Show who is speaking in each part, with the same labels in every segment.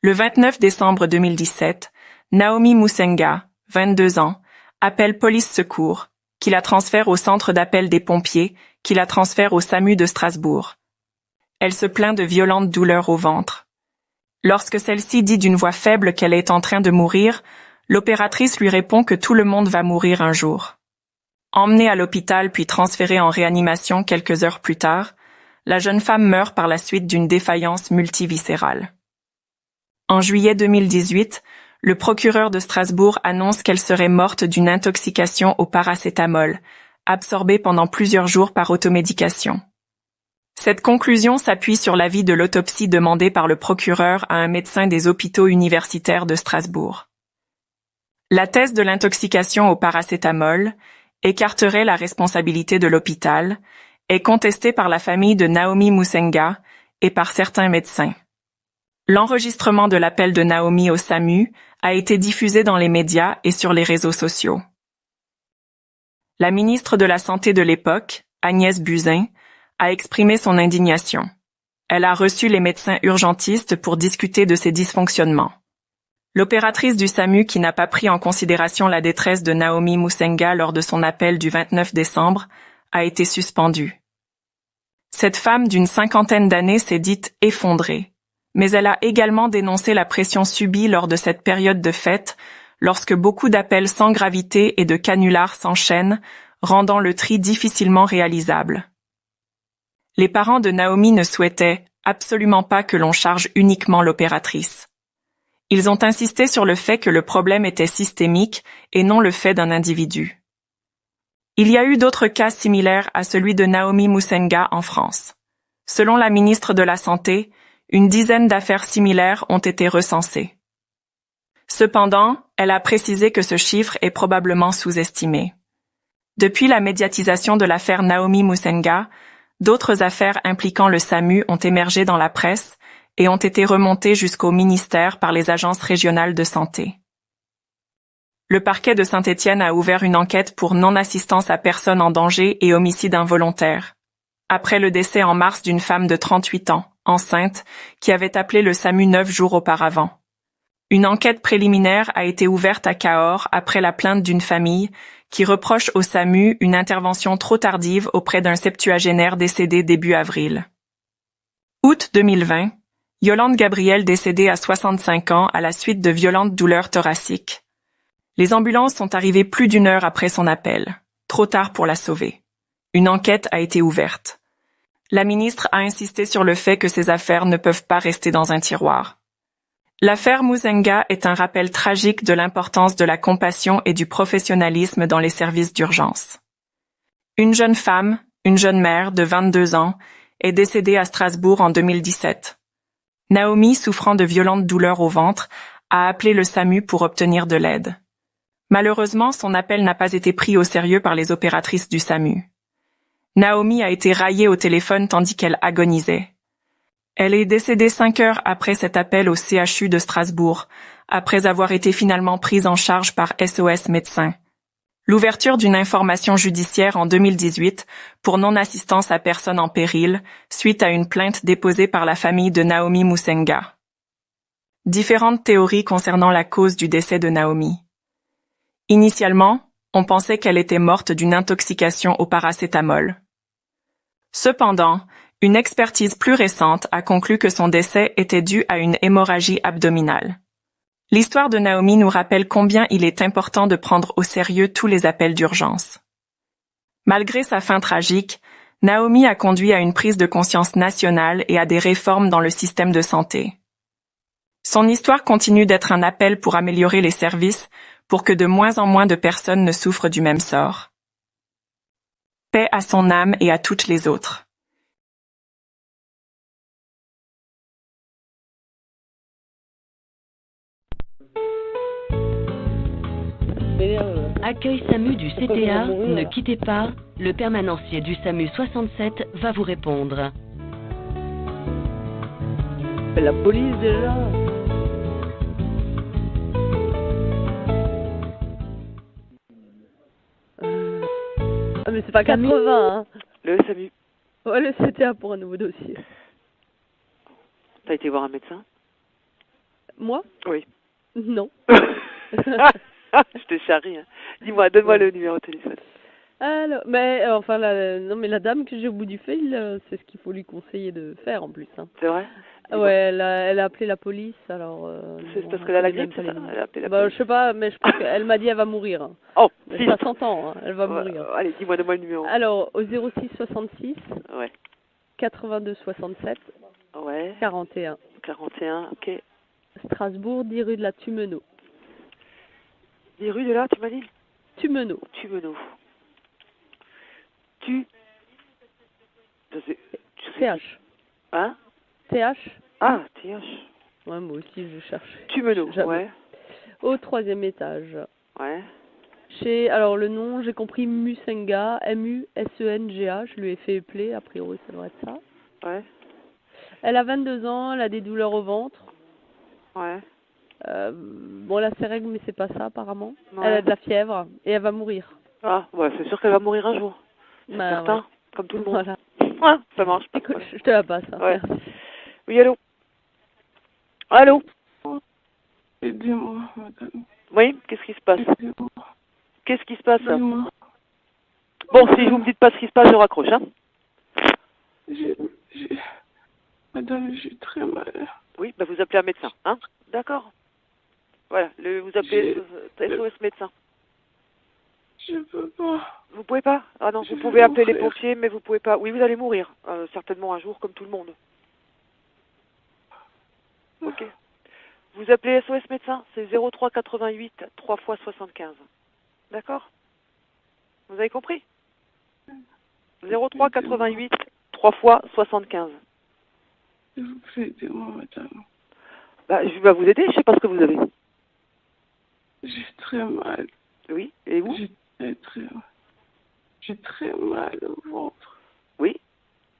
Speaker 1: Le 29 décembre 2017, Naomi Musenga, 22 ans, appelle Police Secours, qui la transfère au centre d'appel des pompiers, qui la transfère au SAMU de Strasbourg. Elle se plaint de violentes douleurs au ventre. Lorsque celle-ci dit d'une voix faible qu'elle est en train de mourir, l'opératrice lui répond que tout le monde va mourir un jour. Emmenée à l'hôpital puis transférée en réanimation quelques heures plus tard, la jeune femme meurt par la suite d'une défaillance multiviscérale. En juillet 2018, le procureur de Strasbourg annonce qu'elle serait morte d'une intoxication au paracétamol, absorbée pendant plusieurs jours par automédication. Cette conclusion s'appuie sur l'avis de l'autopsie demandé par le procureur à un médecin des hôpitaux universitaires de Strasbourg. La thèse de l'intoxication au paracétamol écarterait la responsabilité de l'hôpital, est contestée par la famille de Naomi Musenga et par certains médecins. L'enregistrement de l'appel de Naomi au SAMU a été diffusé dans les médias et sur les réseaux sociaux. La ministre de la Santé de l'époque, Agnès Buzyn, a exprimé son indignation. Elle a reçu les médecins urgentistes pour discuter de ces dysfonctionnements. L'opératrice du SAMU qui n'a pas pris en considération la détresse de Naomi Musenga lors de son appel du 29 décembre a été suspendue. Cette femme d'une cinquantaine d'années s'est dite effondrée, mais elle a également dénoncé la pression subie lors de cette période de fête, lorsque beaucoup d'appels sans gravité et de canulars s'enchaînent, rendant le tri difficilement réalisable. Les parents de Naomi ne souhaitaient absolument pas que l'on charge uniquement l'opératrice. Ils ont insisté sur le fait que le problème était systémique et non le fait d'un individu. Il y a eu d'autres cas similaires à celui de Naomi Musenga en France. Selon la ministre de la Santé, une dizaine d'affaires similaires ont été recensées. Cependant, elle a précisé que ce chiffre est probablement sous-estimé. Depuis la médiatisation de l'affaire Naomi Musenga, d'autres affaires impliquant le SAMU ont émergé dans la presse et ont été remontées jusqu'au ministère par les agences régionales de santé. Le parquet de Saint-Étienne a ouvert une enquête pour non-assistance à personne en danger et homicide involontaire, après le décès en mars d'une femme de 38 ans, enceinte, qui avait appelé le SAMU 9 jours auparavant. Une enquête préliminaire a été ouverte à Cahors après la plainte d'une famille qui reproche au SAMU une intervention trop tardive auprès d'un septuagénaire décédé début avril. Août 2020, Yolande Gabriel décédée à 65 ans à la suite de violentes douleurs thoraciques. Les ambulances sont arrivées plus d'une heure après son appel, trop tard pour la sauver. Une enquête a été ouverte. La ministre a insisté sur le fait que ces affaires ne peuvent pas rester dans un tiroir. L'affaire Musenga est un rappel tragique de l'importance de la compassion et du professionnalisme dans les services d'urgence. Une jeune femme, une jeune mère de 22 ans, est décédée à Strasbourg en 2017. Naomi, souffrant de violentes douleurs au ventre, a appelé le SAMU pour obtenir de l'aide. Malheureusement, son appel n'a pas été pris au sérieux par les opératrices du SAMU. Naomi a été raillée au téléphone tandis qu'elle agonisait. Elle est décédée 5 heures après cet appel au CHU de Strasbourg, après avoir été finalement prise en charge par SOS Médecins. L'ouverture d'une information judiciaire en 2018 pour non-assistance à personne en péril, suite à une plainte déposée par la famille de Naomi Musenga. Différentes théories concernant la cause du décès de Naomi. Initialement, on pensait qu'elle était morte d'une intoxication au paracétamol. Cependant, une expertise plus récente a conclu que son décès était dû à une hémorragie abdominale. L'histoire de Naomi nous rappelle combien il est important de prendre au sérieux tous les appels d'urgence. Malgré sa fin tragique, Naomi a conduit à une prise de conscience nationale et à des réformes dans le système de santé. Son histoire continue d'être un appel pour améliorer les services pour que de moins en moins de personnes ne souffrent du même sort. Paix à son âme et à toutes les autres.
Speaker 2: Accueil SAMU du CTA, ne quittez pas, le permanencier du SAMU 67 va vous répondre.
Speaker 3: La police déjà. Ah mais c'est pas 80 hein.
Speaker 4: Le SAMU.
Speaker 3: Ouais, le CTA pour un nouveau dossier.
Speaker 4: T'as été voir un médecin?
Speaker 3: Moi?
Speaker 4: Oui.
Speaker 3: Non.
Speaker 4: Je te charrie. Hein. Dis-moi, donne-moi le numéro de téléphone.
Speaker 3: Alors, mais enfin, non, mais la dame que j'ai au bout du fil, c'est ce qu'il faut lui conseiller de faire en plus. Hein.
Speaker 4: C'est vrai?
Speaker 3: Ouais, elle a appelé la police, alors.
Speaker 4: C'est
Speaker 3: bon,
Speaker 4: parce
Speaker 3: on
Speaker 4: qu'elle a la
Speaker 3: connaît
Speaker 4: grippe,
Speaker 3: même
Speaker 4: c'est
Speaker 3: pas
Speaker 4: ça?
Speaker 3: les noms.
Speaker 4: Elle a appelé la
Speaker 3: Bah,
Speaker 4: police.
Speaker 3: je sais pas, mais je pense qu'elle m'a dit elle va mourir. Hein.
Speaker 4: Oh,
Speaker 3: Mais
Speaker 4: 6.
Speaker 3: ça s'entend, hein, elle va mourir.
Speaker 4: Allez, dis-moi, donne-moi le numéro.
Speaker 3: Alors, au 06 66
Speaker 4: Ouais.
Speaker 3: 82 67
Speaker 4: Ouais.
Speaker 3: 41.
Speaker 4: 41, ok.
Speaker 3: Strasbourg, 10 rue de la Tumeno.
Speaker 4: 10 rue de là, tu m'as dit?
Speaker 3: Tumeno.
Speaker 4: Tumeno. Tu... Je sais...
Speaker 3: TH.
Speaker 4: Hein?
Speaker 3: TH.
Speaker 4: Ah, TH.
Speaker 3: Ouais, moi aussi, je cherche.
Speaker 4: Tumeno,
Speaker 3: Jamais.
Speaker 4: ouais.
Speaker 3: Au 3e étage.
Speaker 4: Ouais.
Speaker 3: Alors le nom, j'ai compris Musenga, M-U-S-E-N-G-A, je lui ai fait épeler, a priori ça doit être ça.
Speaker 4: Ouais.
Speaker 3: Elle a 22 ans, elle a des douleurs au ventre.
Speaker 4: Ouais.
Speaker 3: Bon, elle a ses règles, mais c'est pas ça apparemment.
Speaker 4: Ouais.
Speaker 3: Elle a de la fièvre et elle va mourir.
Speaker 4: Ah, ouais, c'est sûr qu'elle va mourir un jour. C'est
Speaker 3: Bah,
Speaker 4: certain,
Speaker 3: ouais.
Speaker 4: comme tout le monde.
Speaker 3: Voilà.
Speaker 4: Ouais, ça marche pas.
Speaker 3: Écoute, je te la passe. Hein.
Speaker 4: Ouais.
Speaker 3: Merci.
Speaker 4: Oui, allô? Allô?
Speaker 5: Aidez-moi, madame.
Speaker 4: Oui, qu'est-ce qui se passe?
Speaker 5: Aidez-moi.
Speaker 4: Qu'est-ce qui se passe?
Speaker 5: Aidez-moi.
Speaker 4: Bon, si vous me dites pas ce qui se passe, je raccroche, hein?
Speaker 5: J'ai... Madame, j'ai très mal.
Speaker 4: Oui, bah vous appelez un médecin, hein? D'accord. Voilà, vous appelez SOS médecin.
Speaker 5: Je peux pas.
Speaker 4: Vous pouvez pas? Ah non,
Speaker 5: Je
Speaker 4: vous
Speaker 5: vais
Speaker 4: pouvez appeler les
Speaker 5: mourir.
Speaker 4: pompiers, mais vous pouvez pas. Oui, vous allez mourir, certainement un jour, comme tout le monde. Ok. Vous appelez SOS médecin, c'est 03 88 3 fois 75. D'accord? Vous avez compris? 03 88 3 fois 75.
Speaker 5: S'il vous plaît, aidez-moi, madame.
Speaker 4: Bah, je vais vous aider, je sais pas ce que vous avez.
Speaker 5: J'ai très mal.
Speaker 4: Oui, et vous?
Speaker 5: J'ai très mal au ventre.
Speaker 4: Oui,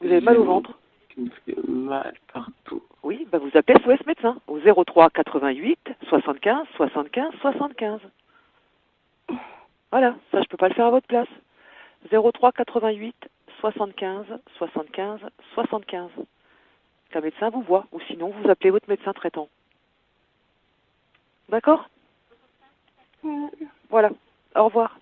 Speaker 4: vous avez mal au ventre.
Speaker 5: Qui me fait mal partout.
Speaker 4: Oui, bah vous appelez SOS médecin au 03 88 75 75 75. Voilà, ça je peux pas le faire à votre place. 03 88 75 75 75. Qu'un médecin vous voit, ou sinon vous appelez votre médecin traitant. D'accord? Voilà, au revoir.